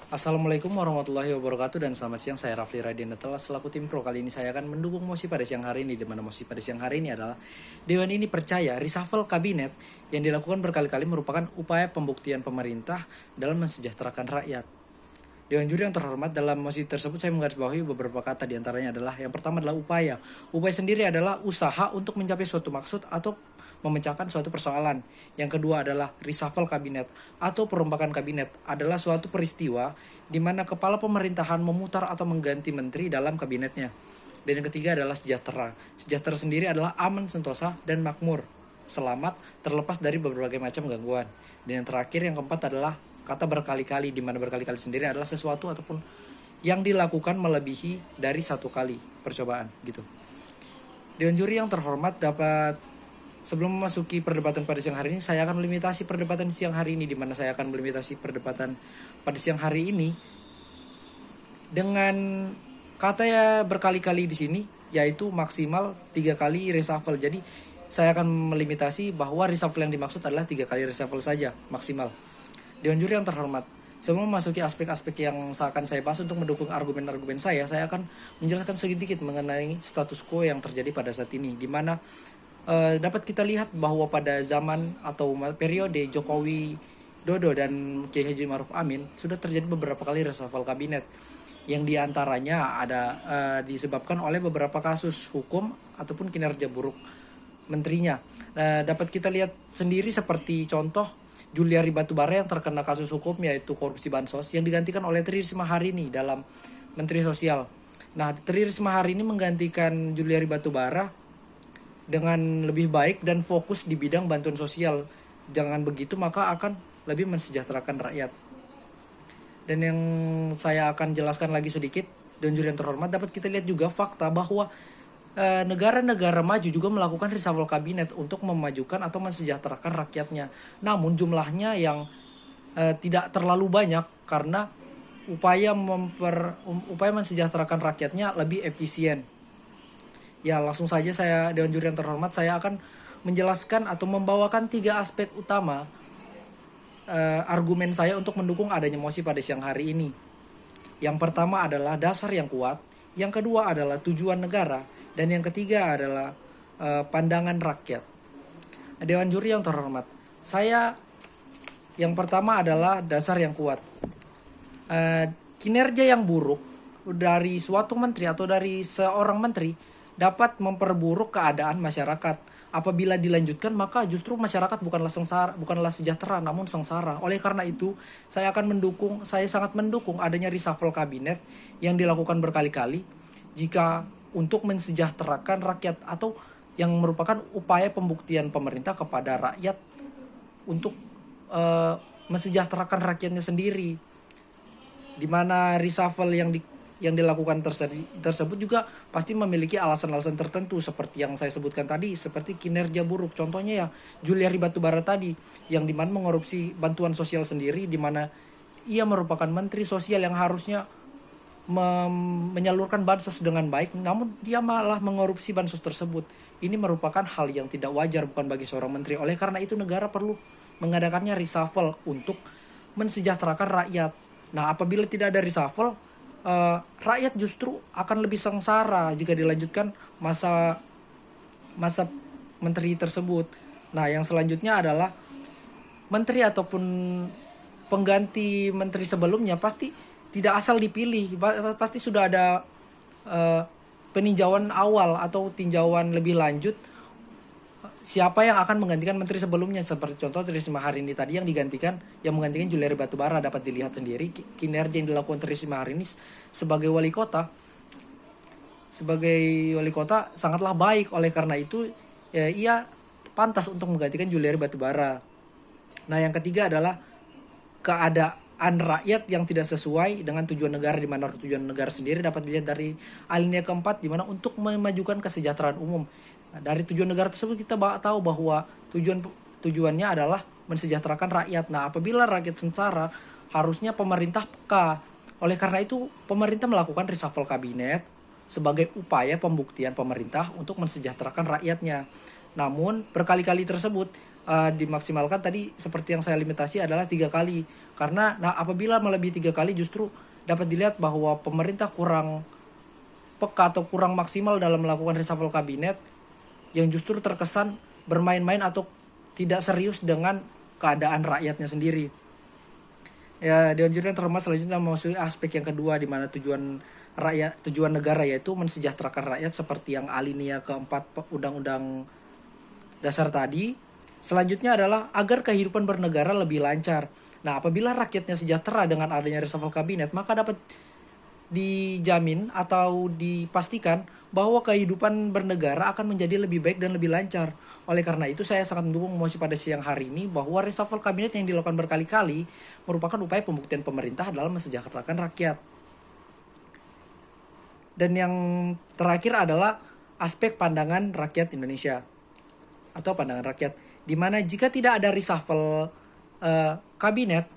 Assalamualaikum warahmatullahi wabarakatuh dan selamat siang, saya Rafli Radianatal selaku tim pro. Kali ini saya akan mendukung mosi pada siang hari ini, di mana mosi pada siang hari ini adalah Dewan ini percaya reshuffle kabinet yang dilakukan berkali-kali merupakan upaya pembuktian pemerintah dalam mensejahterakan rakyat. Dewan juri yang terhormat, dalam mosi tersebut saya menggarisbawahi beberapa kata, diantaranya adalah yang pertama adalah upaya. Upaya sendiri adalah usaha untuk mencapai suatu maksud atau memecahkan suatu persoalan. Yang kedua adalah reshuffle kabinet atau perombakan kabinet, adalah suatu peristiwa di mana kepala pemerintahan memutar atau mengganti menteri dalam kabinetnya. Dan yang ketiga adalah sejahtera. Sejahtera sendiri adalah aman, sentosa, dan makmur, selamat, terlepas dari berbagai macam gangguan. Dan yang terakhir, yang keempat adalah kata berkali-kali, di mana berkali-kali sendiri adalah sesuatu ataupun yang dilakukan melebihi dari satu kali percobaan gitu. Dewan juri yang terhormat, sebelum memasuki perdebatan pada siang hari ini, saya akan melimitasi perdebatan siang hari ini, di mana saya akan melimitasi perdebatan pada siang hari ini dengan kata ya berkali-kali di sini, yaitu maksimal 3 kali reshuffle. Jadi saya akan melimitasi bahwa reshuffle yang dimaksud adalah 3 kali reshuffle saja maksimal. Dewan juri yang terhormat, sebelum memasuki aspek-aspek yang akan saya bahas untuk mendukung argumen-argumen saya akan menjelaskan sedikit mengenai status quo yang terjadi pada saat ini, di mana dapat kita lihat bahwa pada zaman atau periode Jokowi Dodo dan Kiai Haji Maruf Amin sudah terjadi beberapa kali reshuffle kabinet, yang diantaranya ada disebabkan oleh beberapa kasus hukum ataupun kinerja buruk menterinya. Dapat kita lihat sendiri seperti contoh Juliari Batubara yang terkena kasus hukum yaitu korupsi bansos, yang digantikan oleh Tri Risma hari ini dalam Menteri Sosial. Nah, Tri Risma hari ini menggantikan Juliari Batubara dengan lebih baik dan fokus di bidang bantuan sosial. Jangan begitu maka akan lebih mensejahterakan rakyat. Dan yang saya akan jelaskan lagi sedikit, dan juri yang terhormat, dapat kita lihat juga fakta bahwa negara-negara maju juga melakukan reshuffle kabinet untuk memajukan atau mensejahterakan rakyatnya. Namun jumlahnya yang tidak terlalu banyak, karena upaya mensejahterakan rakyatnya lebih efisien. Ya, langsung saja saya, Dewan juri yang terhormat, saya akan menjelaskan atau membawakan 3 aspek utama argumen saya untuk mendukung adanya mosi pada siang hari ini. Yang pertama adalah dasar yang kuat, yang kedua adalah tujuan negara, dan yang ketiga adalah pandangan rakyat. Dewan juri yang terhormat, saya yang pertama adalah dasar yang kuat. Kinerja yang buruk dari suatu menteri atau dari seorang menteri dapat memperburuk keadaan masyarakat. Apabila dilanjutkan, maka justru masyarakat bukanlah sejahtera, namun sengsara. Oleh karena itu, saya sangat mendukung adanya reshuffle kabinet yang dilakukan berkali-kali jika untuk mensejahterakan rakyat, atau yang merupakan upaya pembuktian pemerintah kepada rakyat untuk mensejahterakan rakyatnya sendiri. Di mana reshuffle yang dilakukan tersebut juga pasti memiliki alasan-alasan tertentu, seperti yang saya sebutkan tadi, seperti kinerja buruk. Contohnya ya Juliari Batubara tadi, yang dimana mengorupsi bantuan sosial sendiri, dimana ia merupakan menteri sosial yang harusnya menyalurkan bansos dengan baik, namun dia malah mengorupsi bansos tersebut. Ini merupakan hal yang tidak wajar, bukan bagi seorang menteri. Oleh karena itu negara perlu mengadakannya reshuffle untuk mensejahterakan rakyat. Nah, apabila tidak ada reshuffle, rakyat justru akan lebih sengsara jika dilanjutkan masa menteri tersebut. Nah, yang selanjutnya adalah menteri ataupun pengganti menteri sebelumnya pasti tidak asal dipilih, pasti sudah ada peninjauan awal atau tinjauan lebih lanjut siapa yang akan menggantikan menteri sebelumnya. Seperti contoh Tri Risma hari ini tadi yang menggantikan Juliari Batubara, dapat dilihat sendiri kinerja yang dilakukan Tri Risma hari ini sebagai wali kota sangatlah baik. Oleh karena itu ya, ia pantas untuk menggantikan Juliari Batubara. Nah, yang ketiga adalah keadaan rakyat yang tidak sesuai dengan tujuan negara, di mana tujuan negara sendiri dapat dilihat dari alinea keempat, di mana untuk memajukan kesejahteraan umum. Dari tujuan negara tersebut kita tahu bahwa tujuannya adalah mensejahterakan rakyat. Nah, apabila rakyat sengsara, harusnya pemerintah peka. Oleh karena itu, pemerintah melakukan reshuffle kabinet sebagai upaya pembuktian pemerintah untuk mensejahterakan rakyatnya. Namun, berkali-kali tersebut dimaksimalkan tadi seperti yang saya limitasi adalah 3 kali. Karena apabila melebihi 3 kali justru dapat dilihat bahwa pemerintah kurang peka atau kurang maksimal dalam melakukan reshuffle kabinet, yang justru terkesan bermain-main atau tidak serius dengan keadaan rakyatnya sendiri. Ya, Dewan Juri yang terhormat, selanjutnya memasuki aspek yang kedua, di mana tujuan negara yaitu mensejahterakan rakyat seperti yang alinea keempat Undang-Undang Dasar tadi. Selanjutnya adalah agar kehidupan bernegara lebih lancar. Nah, apabila rakyatnya sejahtera dengan adanya reshuffle kabinet, maka dapat dijamin atau dipastikan bahwa kehidupan bernegara akan menjadi lebih baik dan lebih lancar. Oleh karena itu, saya sangat mendukung mosi pada siang hari ini bahwa reshuffle kabinet yang dilakukan berkali-kali merupakan upaya pembuktian pemerintah dalam mensejahterakan rakyat. Dan yang terakhir adalah aspek pandangan rakyat Indonesia atau pandangan rakyat, di mana jika tidak ada reshuffle kabinet,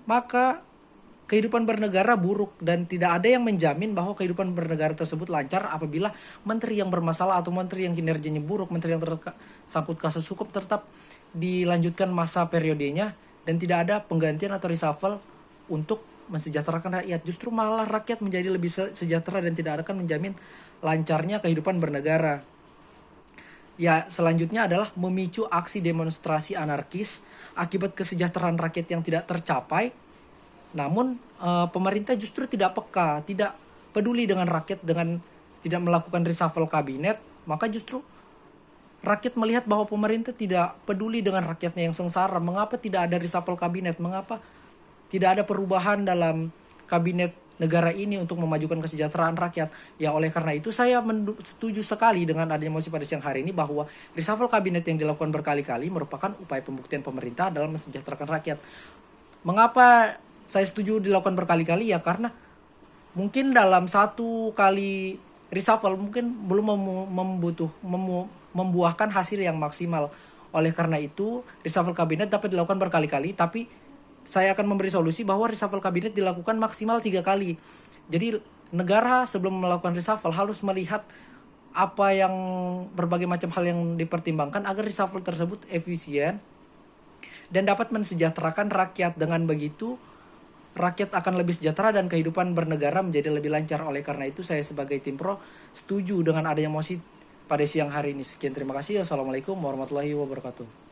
maka kehidupan bernegara buruk dan tidak ada yang menjamin bahwa kehidupan bernegara tersebut lancar apabila menteri yang bermasalah atau menteri yang kinerjanya buruk, menteri yang tersangkut kasus hukum tetap dilanjutkan masa periodenya dan tidak ada penggantian atau reshuffle untuk mensejahterakan rakyat. Justru malah rakyat menjadi lebih sejahtera dan tidak akan menjamin lancarnya kehidupan bernegara. Ya, selanjutnya adalah memicu aksi demonstrasi anarkis akibat kesejahteraan rakyat yang tidak tercapai. Namun pemerintah justru tidak peka, tidak peduli dengan rakyat dengan tidak melakukan reshuffle kabinet, maka justru rakyat melihat bahwa pemerintah tidak peduli dengan rakyatnya yang sengsara. Mengapa tidak ada reshuffle kabinet? Mengapa tidak ada perubahan dalam kabinet negara ini untuk memajukan kesejahteraan rakyat? Ya, oleh karena itu saya setuju sekali dengan adanya mosi pada siang hari ini bahwa reshuffle kabinet yang dilakukan berkali-kali merupakan upaya pembuktian pemerintah dalam mensejahterakan rakyat. Mengapa saya setuju dilakukan berkali-kali? Ya karena mungkin dalam satu kali reshuffle mungkin belum membuahkan hasil yang maksimal. Oleh karena itu reshuffle kabinet dapat dilakukan berkali-kali, tapi saya akan memberi solusi bahwa reshuffle kabinet dilakukan maksimal 3 kali. Jadi negara sebelum melakukan reshuffle harus melihat apa yang berbagai macam hal yang dipertimbangkan agar reshuffle tersebut efisien dan dapat mensejahterakan rakyat. Dengan begitu rakyat akan lebih sejahtera dan kehidupan bernegara menjadi lebih lancar. Oleh karena itu saya sebagai tim pro setuju dengan adanya mosi pada siang hari ini. Sekian, terima kasih. Wassalamualaikum warahmatullahi wabarakatuh.